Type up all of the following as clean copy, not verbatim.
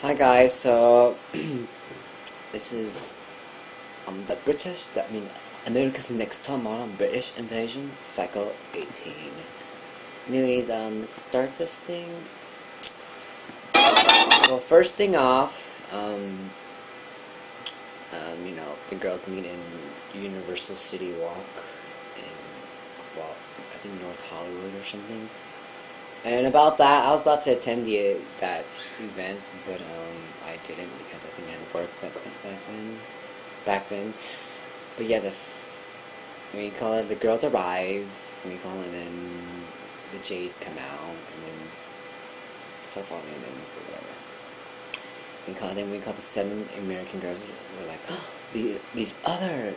Hi guys, so this is the America's Next Top Model British Invasion Cycle 18. Anyways, let's start this thing. Well, first thing off, the girls meet in Universal City Walk in, well, I think North Hollywood or something. And about that, I was about to attend that event, but I didn't because I think I had work back then. But yeah, the girls arrive. Then the Jays come out, and then start following them, or whatever. We call the 7 American girls. We're like, oh, these other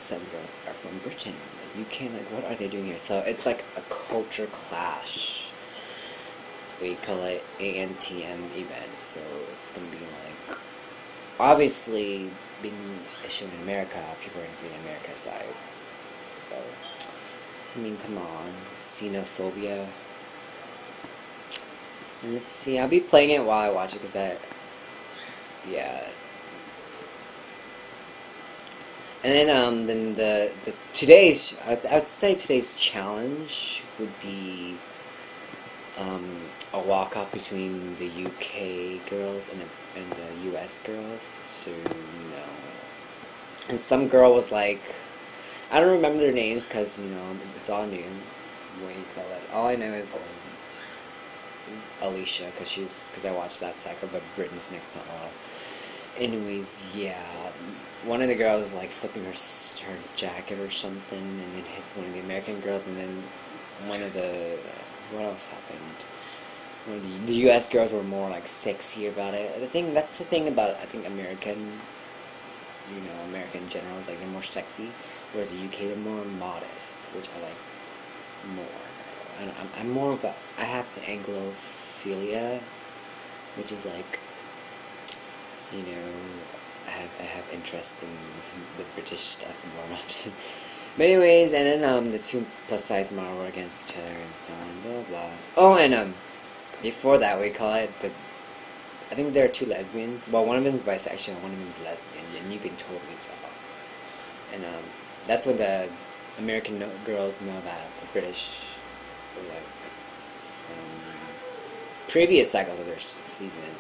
7 girls are from Britain, like UK. Like, what are they doing here? So it's like a culture clash. We call it ANTM event, so it's gonna be like, obviously being issued in America, people are gonna be on the America side. So, I mean, come on, xenophobia. And let's see, I'll be playing it while I watch it, yeah. And then the today's, I would say today's challenge would be a walk-up between the UK girls and the US girls. So, and some girl was like, I don't remember their names because, it's all new. What do you call it? All I know is Alicia, because I watched that cycle, but Britain's Next Top Model. Anyways, yeah, one of the girls like flipping her jacket or something, and then hits one of the American girls, and then one of the, what else happened? One of the US girls were more like sexy about it. That's the thing about, I think, American generals, like, they're more sexy, whereas the UK, they're more modest, which I like more. I'm more of I have the Anglophilia, which is like, I have interest in the British stuff more often. But anyways, and then the 2 plus-size models were against each other and so on, blah blah. Oh, and before that, we call it I think there are 2 lesbians. Well, one of them is bisexual, one of them is lesbian, and you can totally tell. And that's when the American girls know that the British were like from previous cycles of their season,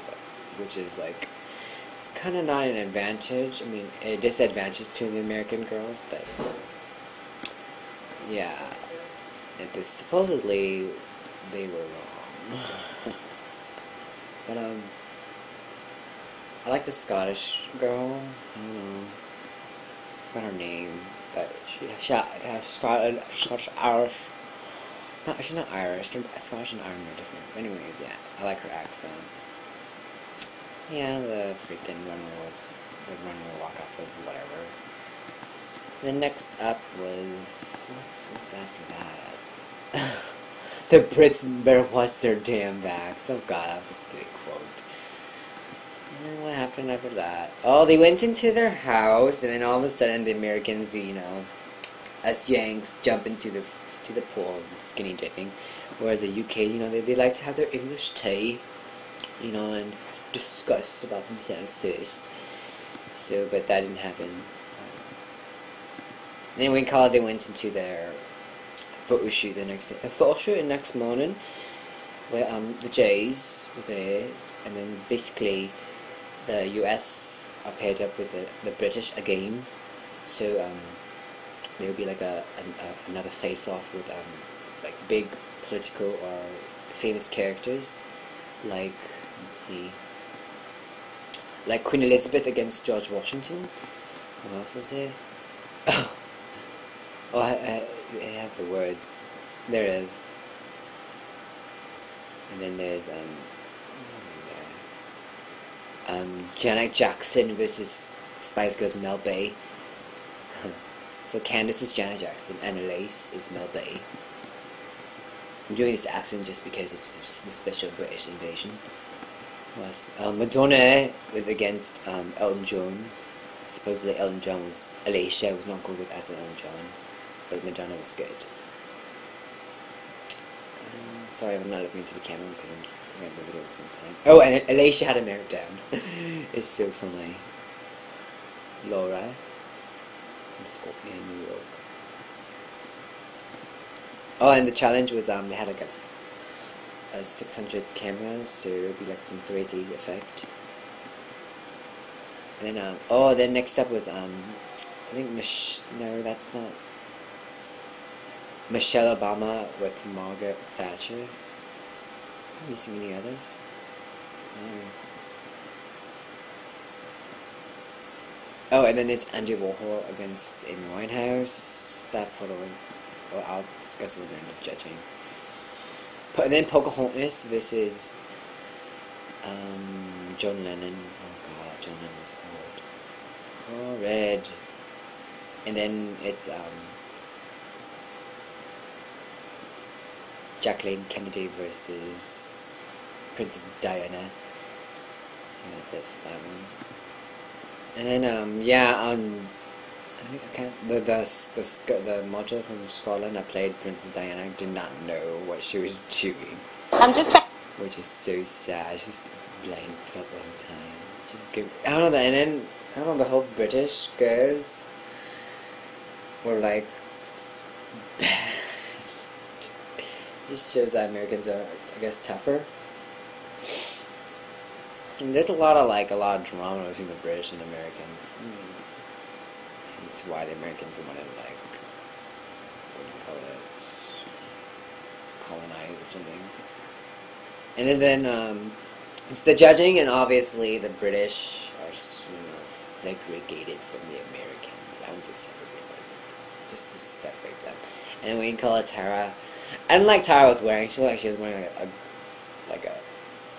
which is like, it's kind of not an advantage. I mean, a disadvantage to the American girls, but yeah, but supposedly they were wrong. But I like the Scottish girl. I don't know, I forgot her name, but she has Scottish Irish. No, she's not Irish. Scottish and Irish are different. But anyways, yeah, I like her accents. Yeah, the runway walk-off was whatever. The next up was, what's after that? The Brits better watch their damn backs. Oh god, that was a stupid quote. And what happened after that? Oh, they went into their house, and then all of a sudden the Americans, us Yanks, jump into the pool, skinny dipping. Whereas the UK, they like to have their English tea, and discuss about themselves first. So, but that didn't happen. Then they went into their photo shoot the next morning, where the Jays were there, and then basically the US are paired up with the British again. So there will be like another face-off with like big political or famous characters, like, let's see, like Queen Elizabeth against George Washington. What else was there? Oh, I have the words. There it is. And then there's Janet Jackson versus Spice Girls Mel Bay. So Candace is Janet Jackson and Lace is Mel Bay. I'm doing this accent just because it's the special British invasion. Madonna was against Elton John. Supposedly Alicia was not good with as Elton John, but Madonna was good. Sorry, I'm not looking into the camera because I'm just forget the video sometime. Oh, and Alicia had a meltdown. It's so funny. Laura from Scorpion, New York. Oh, and the challenge was they had like a 600 cameras, so it would be like some 3D effect. And then oh, then next up was I think no, that's not Michelle Obama with Margaret Thatcher. Have you seen any others? No. Oh, and then there's Andy Warhol against Amy Winehouse. That photo was... Well, I'll discuss it during the judging. And then Pocahontas versus John Lennon. Oh god, John Lennon was old. Oh, red. And then it's Jacqueline Kennedy versus Princess Diana. And that's it for that one. And then yeah, I think I can't. The model from Scotland that played Princess Diana did not know what she was doing. I'm just. Which is so sad. She's blanked throughout the whole time. She's good. I don't know that. And then I don't know, the whole British girls were like bad. Just shows that Americans are, I guess, tougher. And there's a lot of drama between the British and Americans. And it's why the Americans wanted like, what do you call it, colonize or something. And then it's the judging, and obviously the British are segregated from the Americans. I want to segregate them, just to separate them. And then we can call it Tara. I didn't like Tara was wearing. She looked like she was wearing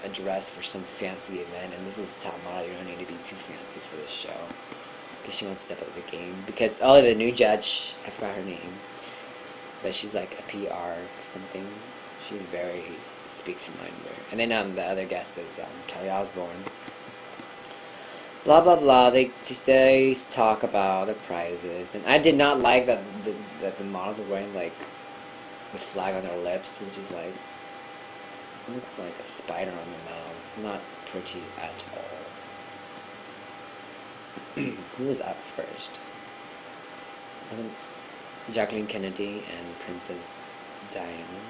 a dress for some fancy event, and this is top model. You don't need to be too fancy for this show, because she wants to step up the game. Because the new judge, I forgot her name, but she's like a PR something. She's very speaks her mind there. And then the other guest is Kelly Osbourne. Blah blah blah. They talk about the prizes, and I did not like that the models were wearing like the flag on their lips, which is like, looks like a spider on their mouths. Not pretty at all. Who was up first? Wasn't Jacqueline Kennedy and Princess Diana?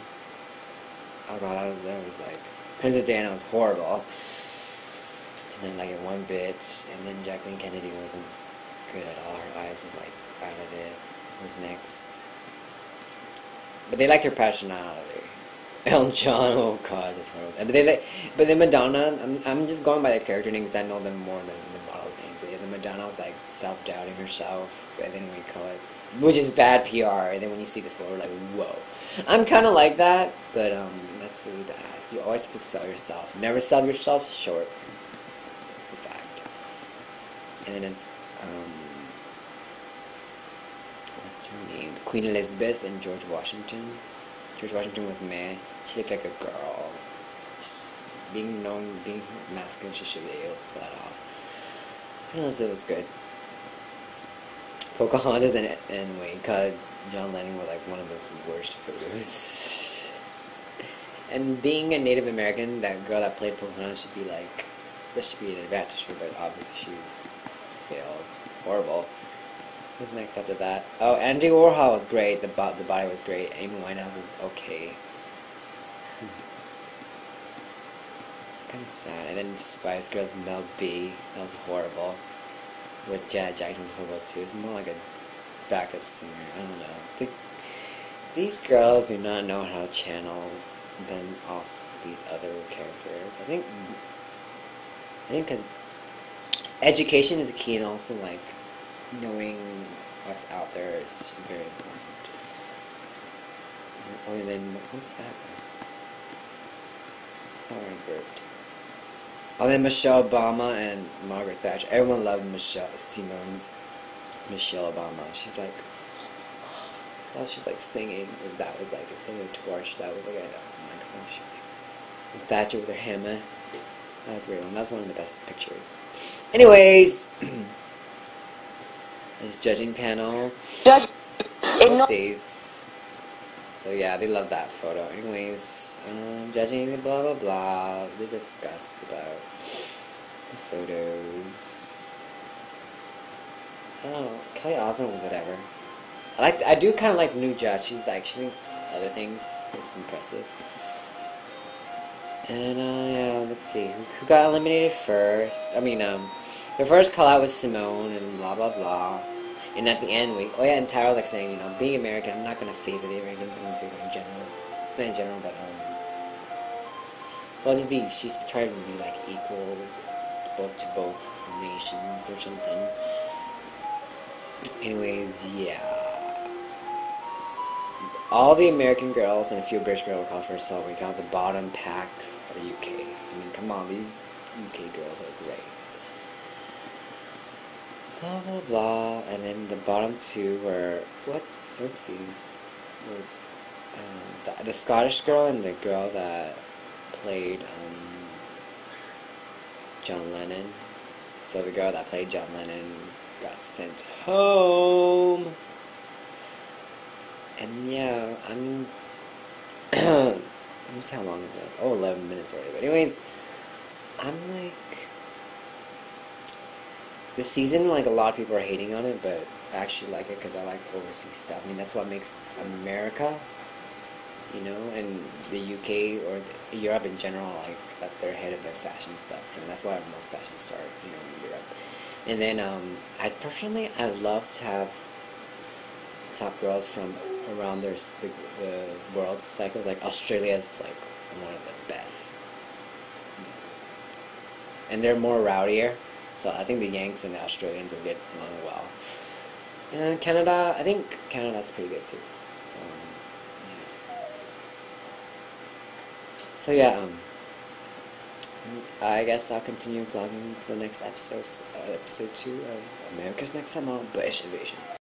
Oh god, that was like... Princess Diana was horrible. Didn't like it one bit. And then Jacqueline Kennedy wasn't good at all. Her eyes was like out of it. Who was next? But they liked her personality. Elton John, oh god, that's horrible. But then Madonna, I'm just going by their character names. I know them more than the model's name. But yeah, the Madonna was like self-doubting herself, and then we call it, which is bad PR. And then when you see the photo, like, whoa. I'm kind of like that, but that's really bad. You always have to sell yourself. Never sell yourself short. That's the fact. And then it's what's her name? Queen Elizabeth and George Washington. George Washington was meh. She looked like a girl. Being masculine, she should be able to pull that off. I don't know if it was good. Pocahontas and Wayne Cut, John Lennon were like one of the worst photos. And being a Native American, that girl that played Pocahontas should be like, this should be an advantage for her, but obviously she failed. Horrible. Who's next after that? Oh, Andy Warhol was great. The body was great. Amy Winehouse was okay. It's kind of sad. And then Spice Girls, Mel B. That was horrible. With Janet Jackson was horrible too. It's more like a backup singer. I don't know. These girls do not know how to channel them off these other characters. I think because education is a key, and also like knowing what's out there is very important. Oh, and then what's that? It's not very good. Oh, then Michelle Obama and Margaret Thatcher. Everyone loved Michelle Obama. She's like, she's like singing. That was like a singing torch. That was like a microphone. And Thatcher with her hammer. That was a great one. That was one of the best pictures. Anyways, this judging panel. Oopsies. So yeah, they love that photo. Anyways, judging the blah blah blah, we discuss about the photos. Oh, Kelly Osbourne was whatever. I do kind of like New Judge. She thinks other things. It's impressive. And yeah, let's see who got eliminated first. I mean, the first call out was Simone and blah blah blah. And at the end, and Tyra was like saying, you know, being American, I'm not gonna favor the Americans. I'm gonna favor in general, not in general, but well, just be. She's trying to be like equal, both nations or something. Anyways, yeah. All the American girls and a few British girls were called first, so we got the bottom packs of the UK. I mean, come on, these UK girls are great. Blah blah blah, and then the bottom two were what? Oopsies. The Scottish girl and the girl that played John Lennon. So the girl that played John Lennon got sent home. And yeah, I'm. Let me see how long is it? Oh, 11 minutes already. But anyways, I'm like. This season, like, a lot of people are hating on it, but I actually like it because I like overseas stuff. I mean, that's what makes America, you know, and the UK or Europe in general, like, that they're ahead of their fashion stuff. And that's why most fashion start, you know, in Europe. And then, I would love to have top girls from around the world cycles. Like, Australia's, like, one of the best. And they're more rowdier. So I think the Yanks and the Australians will get along well. And Canada, I think Canada's pretty good too. So yeah, I guess I'll continue vlogging for the next episode 2 of America's Next Summer British Invasion.